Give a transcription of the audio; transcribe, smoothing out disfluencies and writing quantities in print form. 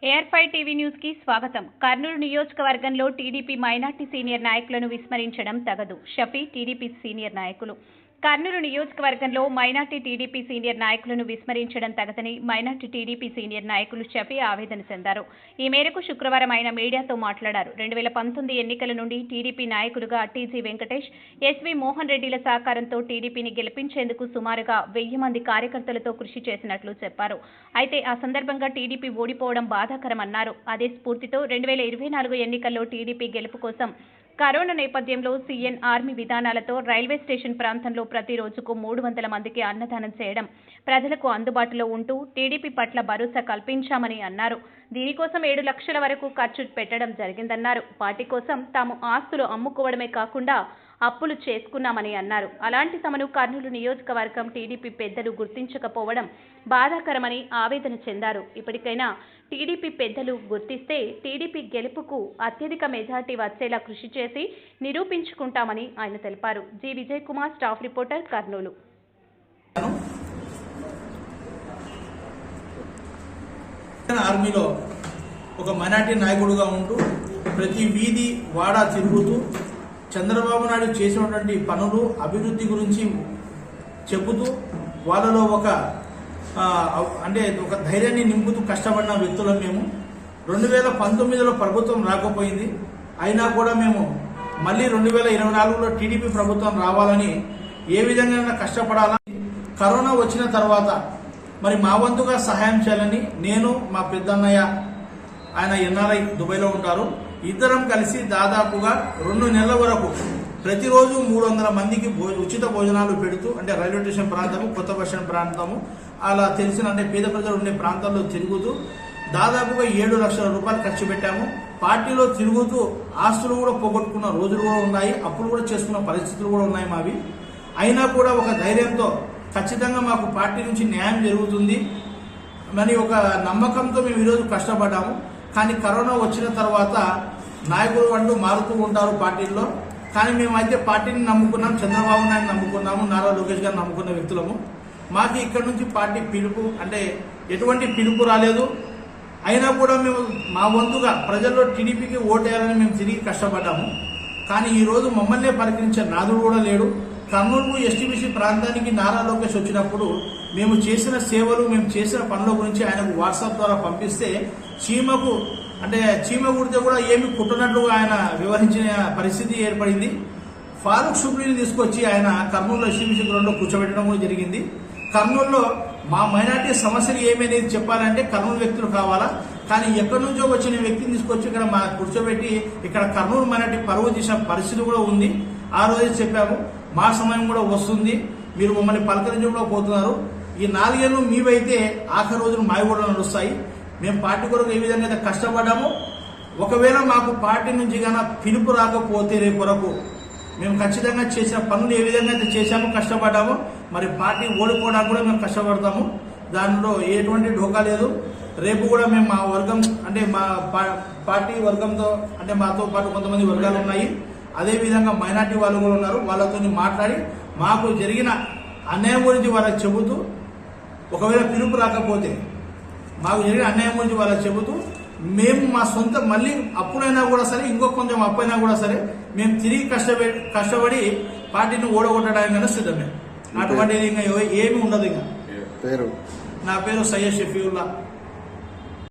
AR5 TV news కి స్వాగతం. కర్నూలు నియోజకవర్గంలో టీడీపీ మైనార్టీ సీనియర్ నాయకులను విస్మరించడం తగదు. షఫీ టీడీపీ సీనియర్ నాయకులు. కర్నూలు నియోజకవర్గంలో మైనార్టీ టీడీపీ సీనియర్ నాయకులను విస్మరించడం తగదని మైనార్టీ టీడీపీ సీనియర్ నాయకులు షఫీ ఆవేదన చెందారు. ఈ మేరకు శుక్రవారం ఆయన మీడియాతో మాట్లాడారు. 2019 ఎన్నికల నుండి టీడీపీ నాయకులుగా టీజీ వెంకటేష్, ఎస్వి మోహన్ రెడ్డిల సహకారంతో టీడీపీని గెలిపించేందుకు సుమారుగా 1000 మంది కార్యకర్తలతో కృషి చేసినట్లు చెప్పారు. అయితే ఆ సందర్భంగా టీడీపీ ఓడిపోవడం బాధాకరమన్నారు. అదే స్ఫూర్తితో 2024 ఎన్నికల్లో టీడీపీ గెలుపు కోసం కరోనా నేపథ్యంలో సీఎన్ ఆర్మీ విధానాలతో రైల్వే స్టేషన్ ప్రాంతంలో ప్రతి రోజుకు 300 మందికి అన్నదానం చేయడం, ప్రజలకు అందుబాటులో ఉంటూ టీడీపీ పట్ల భరోసా కల్పించామని అన్నారు. దీనికోసం 7 లక్షల వరకు ఖర్చు పెట్టడం జరిగిందన్నారు. పార్టీ కోసం తాము ఆస్తులు అమ్ముకోవడమే కాకుండా అప్పులు చేసుకున్నామని అన్నారు. అలాంటి తమను కర్నూలు నియోజకవర్గం టీడీపీ పెద్దలు గుర్తించకపోవడం బాధాకరమని ఆవేదన చెందారు. ఇప్పటికైనా టీడీపీ పెద్దలు గుర్తిస్తే టీడీపీ గెలుపుకు అత్యధిక మెజార్టీ వచ్చేలా కృషి చేసి నిరూపించుకుంటామని ఆయన తెలిపారు. G Vijay Kumar, staff reporter, Kurnool. ఆర్మీలో ఒక మైనార్టీ నాయకుడుగా ఉంటూ ప్రతి వీధి వాడ తిరుగుతూ చంద్రబాబు నాయుడు చేసినటువంటి పనులు అభివృద్ధి గురించి చెబుతూ వాళ్ళలో ఒక ధైర్యాన్ని నింపుతూ కష్టపడిన వ్యక్తులం మేము. 2019లో ప్రభుత్వం రాకపోయింది, అయినా కూడా మేము మళ్ళీ 2024లో టీడీపీ ప్రభుత్వం రావాలని ఏ విధంగా కష్టపడాలని, కరోనా వచ్చిన తర్వాత మరి మా వంతుగా సహాయం చేయాలని నేను, మా పెద్దన్నయ్య, ఆయన ఎన్ఆర్ఐ దుబాయ్లో ఉంటారు, ఇద్దరం కలిసి దాదాపుగా 2 నెలల వరకు ప్రతిరోజు 300 మందికి ఉచిత భోజనాలు పెడుతూ, అంటే రైల్వే స్టేషన్ ప్రాంతము, కొత్త బస్ స్టాండ్ ప్రాంతము, అలా తెలిసిన పేద ప్రజలు ఉండే ప్రాంతాల్లో తిరుగుతూ దాదాపుగా 7 లక్షల రూపాయలు ఖర్చు పెట్టాము. పార్టీలో తిరుగుతూ ఆస్తులు కూడా పోగొట్టుకున్న రోజులు కూడా ఉన్నాయి, అప్పులు కూడా చేసుకున్న పరిస్థితులు కూడా ఉన్నాయి మావి. అయినా కూడా ఒక ధైర్యంతో ఖచ్చితంగా మాకు పార్టీ నుంచి న్యాయం జరుగుతుంది అని ఒక నమ్మకంతో మేము ఈరోజు కష్టపడ్డాము. కానీ కరోనా వచ్చిన తర్వాత నాయకులు వాళ్ళు మారుతూ ఉంటారు పార్టీల్లో. కానీ మేమైతే పార్టీని నమ్ముకున్నాం, చంద్రబాబు నాయుడు నమ్ముకున్నాము, నారా లోకేష్ గారిని నమ్ముకున్న వ్యక్తులము. మాకు ఇక్కడ నుంచి పార్టీ పిలుపు అంటే ఎటువంటి పిలుపు రాలేదు. అయినా కూడా మేము మా వంతుగా ప్రజల్లో టీడీపీకి ఓటేయాలని మేము తిరిగి కష్టపడ్డాము. కానీ ఈరోజు మమ్మల్నే పలకరించే నాదుడు కూడా లేడు. కర్నూలు ఎస్టీబీసీ ప్రాంతానికి నారా లోకేష్ వచ్చినప్పుడు మేము చేసిన సేవలు, మేము చేసిన పనుల గురించి ఆయనకు వాట్సాప్ ద్వారా పంపిస్తే చీమ కుడితే కూడా ఏమి కుట్టనట్లుగా ఆయన వివరించిన పరిస్థితి ఏర్పడింది. ఫారూక్ షుబ్లీని తీసుకొచ్చి ఆయన కర్నూలులో ఎస్టీబీసీ గ్రౌండ్లో కూర్చోబెట్టడం కూడా జరిగింది. కర్నూలులో మా మైనార్టీ సమస్యలు ఏమనేది చెప్పాలంటే కర్నూలు వ్యక్తులు కావాలా, కానీ ఎక్కడి నుంచో వచ్చిన వ్యక్తిని తీసుకొచ్చి ఇక్కడ మా కూర్చోబెట్టి ఇక్కడ కర్నూలు మైనార్టీ పరువు చేసిన పరిస్థితి కూడా ఉంది. ఆ రోజు చెప్పాము, మా సమయం కూడా వస్తుంది, మీరు మమ్మల్ని పలకరించడంలో పోతున్నారు, ఈ 4 ఏళ్ళు మీవైతే ఆఖరి రోజులు మావి కూడా నడుస్తాయి. మేము పార్టీ కొరకు ఏ విధంగా అయితే కష్టపడ్డామో, ఒకవేళ మాకు పార్టీ నుంచి గాన పిలుపు రాకపోతే రేపు వరకు మేము ఖచ్చితంగా చేసిన పనులు ఏ విధంగా అయితే చేశామో, కష్టపడ్డామో, మరి పార్టీ ఓడిపోవడానికి కూడా మేము కష్టపడతాము. దానిలో ఎటువంటి ఢోకా లేదు. రేపు కూడా మేము మా వర్గం అంటే మా పార్టీ వర్గంతో అంటే మాతో పాటు కొంతమంది వర్గాలు ఉన్నాయి, అదేవిధంగా మైనార్టీ వాళ్ళు కూడా ఉన్నారు, వాళ్ళతో మాట్లాడి మాకు జరిగిన అన్యాయం గురించి వాళ్ళకి చెబుతూ, ఒకవేళ పిలుపు రాకపోతే మాకు జరిగిన అన్యాయం గురించి వాళ్ళకి చెబుతూ, మేము మా సొంత మళ్ళీ అప్పుడైనా కూడా సరే, ఇంకో కొంచెం అప్పైనా కూడా సరే, మేము తిరిగి కష్టపడి పార్టీని ఓడగొట్టడానికి సిద్ధమే. అటువంటిది ఇంకా ఏమి ఉండదు. ఇంకా నా పేరు సయ్యద్ షఫీవుల్లా.